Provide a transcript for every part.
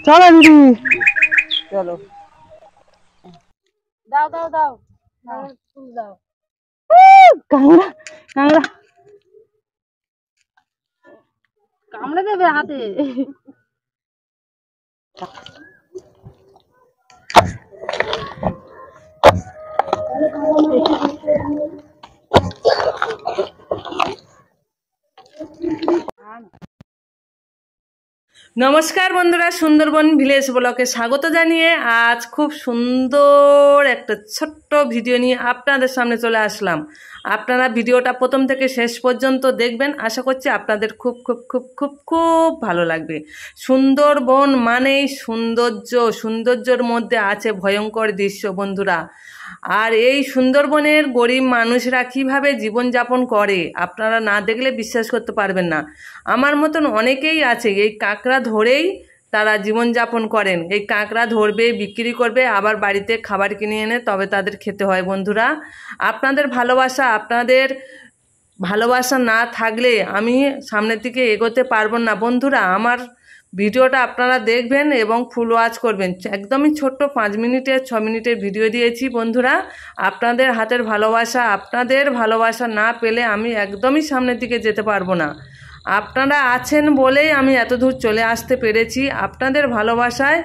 চলো দিদি, চলো দাও দাও দাও ফুল দাও। কাংড়া কাংড়া কামড়ে দেবে হাতে। নমস্কার বন্ধুরা, সুন্দরবন ভিলেজ ব্লকে স্বাগত জানিয়ে আজ খুব সুন্দর একটা ছোট্ট ভিডিও নিয়ে আপনাদের সামনে চলে আসলাম। আপনারা ভিডিওটা প্রথম থেকে শেষ পর্যন্ত দেখবেন, আশা করছি আপনাদের খুব খুব খুব খুব খুব ভালো লাগবে। সুন্দরবন মানেই সৌন্দর্য, সৌন্দর্যের মধ্যে আছে ভয়ঙ্কর দৃশ্য বন্ধুরা। আর এই সুন্দরবনের গরিব মানুষরা কীভাবে জীবনযাপন করে আপনারা না দেখলে বিশ্বাস করতে পারবেন না। আমার মতন অনেকেই আছে এই কাঁকড়া ধরেই তারা জীবনযাপন করেন। এই কাঁকড়া ধরবে, বিক্রি করবে, আবার বাড়িতে খাবার কিনে এনে তবে তাদের খেতে হয় বন্ধুরা। আপনাদের ভালোবাসা না থাকলে আমি সামনের দিকে এগোতে পারবো না বন্ধুরা। আমার ভিডিওটা আপনারা দেখবেন এবং ফুল ওয়াচ করবেন। একদমই ছোট্ট 5 মিনিটের 6 মিনিটের ভিডিও দিয়েছি বন্ধুরা। আপনাদের হাতের ভালোবাসা, আপনাদের ভালোবাসা না পেলে আমি একদমই সামনের দিকে যেতে পারবো না। আপনারা আছেন বলেই আমি এত দূর চলে আসতে পেরেছি। আপনাদের ভালোবাসায়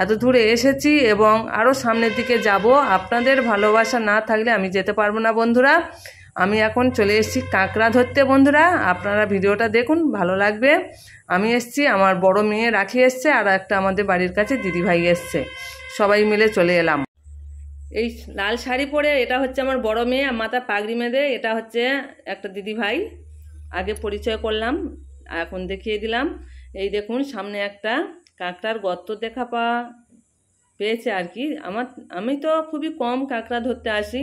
এত দূরে এসেছি এবং আরও সামনের দিকে যাব। আপনাদের ভালোবাসা না থাকলে আমি যেতে পারবো না বন্ধুরা। আমি এখন চলে এসেছি কাঁকড়া ধরতে বন্ধুরা। আপনারা ভিডিওটা দেখুন, ভালো লাগবে। আমি এসেছি, আমার বড় মেয়ে রাখি এসছে, আর একটা আমাদের বাড়ির কাছে দিদিভাই এসছে, সবাই মিলে চলে এলাম। এই লাল শাড়ি পরে এটা হচ্ছে আমার বড় মেয়ে, মাথা পাগড়ি মেঁধে এটা হচ্ছে একটা দিদিভাই। আগে পরিচয় করলাম, এখন দেখিয়ে দিলাম। এই দেখুন সামনে একটা কাঁকড়ার গর্ত দেখা পেয়েছে আর কি। আমি তো খুবই কম কাঁকড়া ধরতে আসি,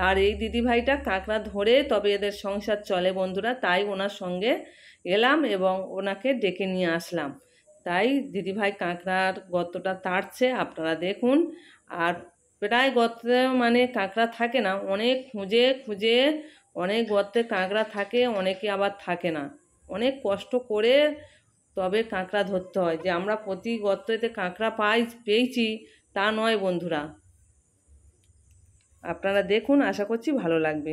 আর এই দিদিভাইটা কাঁকড়া ধরে তবে এদের সংসার চলে বন্ধুরা। তাই ওনার সঙ্গে এলাম এবং ওনাকে ডেকে নিয়ে আসলাম। তাই দিদিভাই কাঁকড়ার গর্তটা তাড়ছে, আপনারা দেখুন। আর প্রায় গর্তে মানে কাঁকড়া থাকে না, অনেক খুঁজে খুঁজে অনেক গর্তে কাঁকড়া থাকে, অনেকে আবার থাকে না। অনেক কষ্ট করে তবে কাঁকড়া ধরতে হয়। যে আমরা প্রতি গর্তেতে কাঁকড়া পেয়েছি তা নয় বন্ধুরা। আপনারা দেখুন, আশা করছি ভালো লাগবে।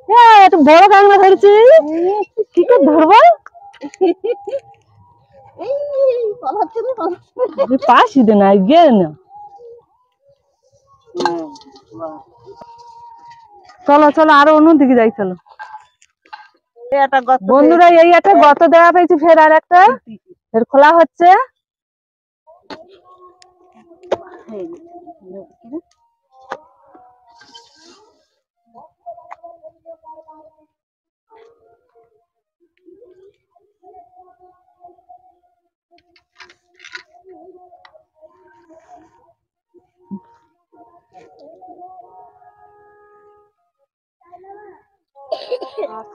হ্যাঁ একটু বড় কাংড়া ধরেছি, কি করে ধরবো? পাশি দে না গে না। চলো চলো আরো অন্যদিকে যাই, চলো বন্ধুরা। এই একটা গর্ত দেওয়া পেয়েছি, ফের আর একটা ফের খোলা হচ্ছে।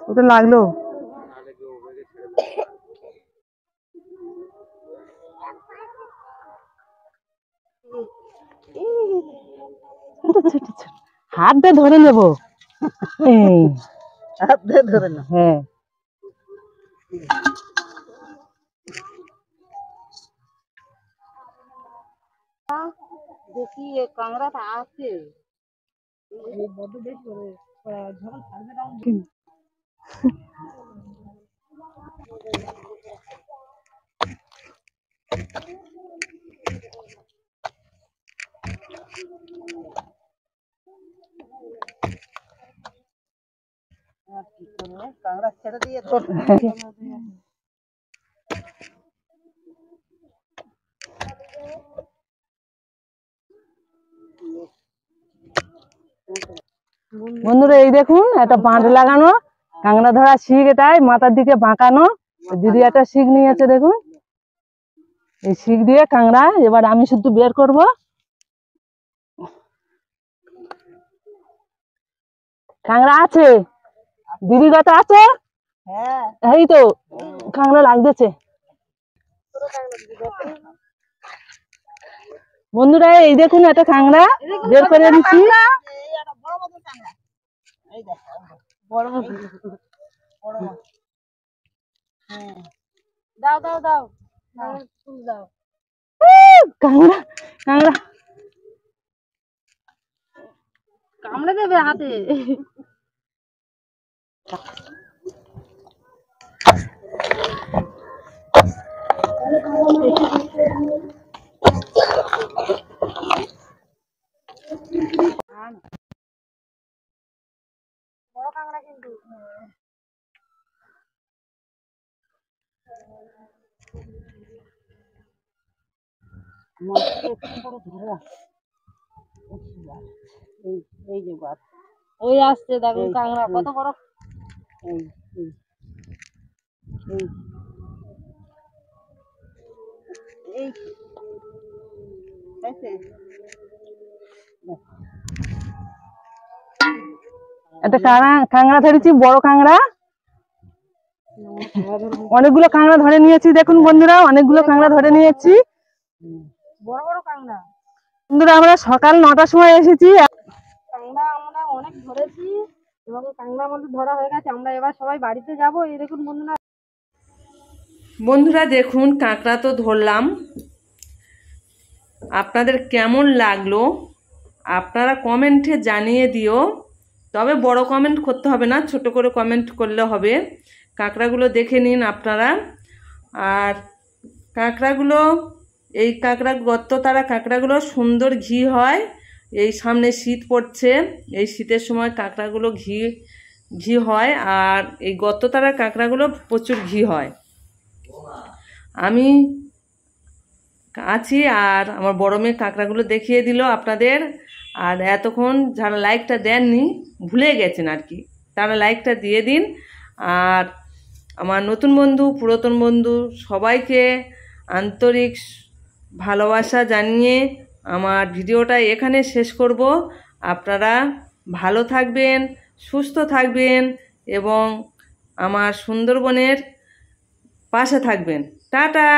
ওটা লাগলো। হাত দিয়ে ধরে নেবো, হাত দিয়ে ধরে না। হ্যাঁ দেখি কাঁকড়াটা আছে। কাঁকড়া ছেড়ে দিয়ে বন্ধুরা এই দেখুন একটা বাঁধ লাগানো কাঁকড়া ধরা শিক, এটাই মাথার দিকে বাঁকানো। দিদি একটা শিক নিয়েছে দেখুন, এই শিক দিয়ে কাঁকড়া এবার আমি শুধু বের করব। কাঁকড়া আছে দিদি, কথা আছে। হ্যাঁ এই তো কাঁকড়া লাগতেছে। বন্ধুরা এই দেখুন একটা কাঁকড়া বের করে এনেছি। এই একটা বড় মতো কাঁকড়া। এই দেখ বড় মতো বড় মতো। হ্যাঁ দাও দাও দাও ফুল দাও। কাঁকড়া কাঁকড়া কামড়ে দেবে হাতে। বড় কাঁকড়া কিন্তু। মাছটা একটু বড় ধরা। এই এই যে বাদ ওই আসছে দেখুন কাঁকড়া কত বড়। এই এই এই এই হয়েছে? একটা কাঁকড়া ধরেছি, বড় কাঁকড়া। অনেকগুলো কাঁকড়া ধরে নিয়েছি দেখুন বন্ধুরা, অনেকগুলো কাঁকড়া ধরে নিয়েছি। বড় বড় কাঁকড়া। বন্ধুরা আমরা সকাল 9টার সময় এসেছি। কাঁকড়া আমরা অনেক ধরেছি এবং কাঁকড়ার মধ্যে ধরা হয়ে গেছে। আমরা এবার সবাই বাড়িতে যাবো। এই দেখুন বন্ধুরা, বন্ধুরা দেখুন কাঁকড়া তো ধরলাম, আপনাদের কেমন লাগলো আপনারা কমেন্টে জানিয়ে দিও। তবে বড় কমেন্ট করতে হবে না, ছোট করে কমেন্ট করলে হবে। কাঁকড়াগুলো দেখে নিন আপনারা। আর কাঁকড়াগুলো, এই গর্ততারা কাঁকড়াগুলো সুন্দর ঘি হয়। এই সামনে শীত পড়ছে, এই শীতের সময় কাঁকড়াগুলো ঘি হয়। আর এই গর্ততারা কাঁকড়াগুলো প্রচুর ঘি হয়। আমি আছি আর আমার বড় মেয়ে কাঁকড়াগুলো দেখিয়ে দিল আপনাদের। আর এতক্ষণ যারা লাইকটা দেননি, ভুলে গেছেন আর কি, তারা লাইকটা দিয়ে দিন। আর আমার নতুন বন্ধু, পুরাতন বন্ধু সবাইকে আন্তরিক ভালোবাসা জানিয়ে আমার ভিডিওটা এখানে শেষ করব। আপনারা ভালো থাকবেন, সুস্থ থাকবেন এবং আমার সুন্দরবনের পাশে থাকবেন। টাটা।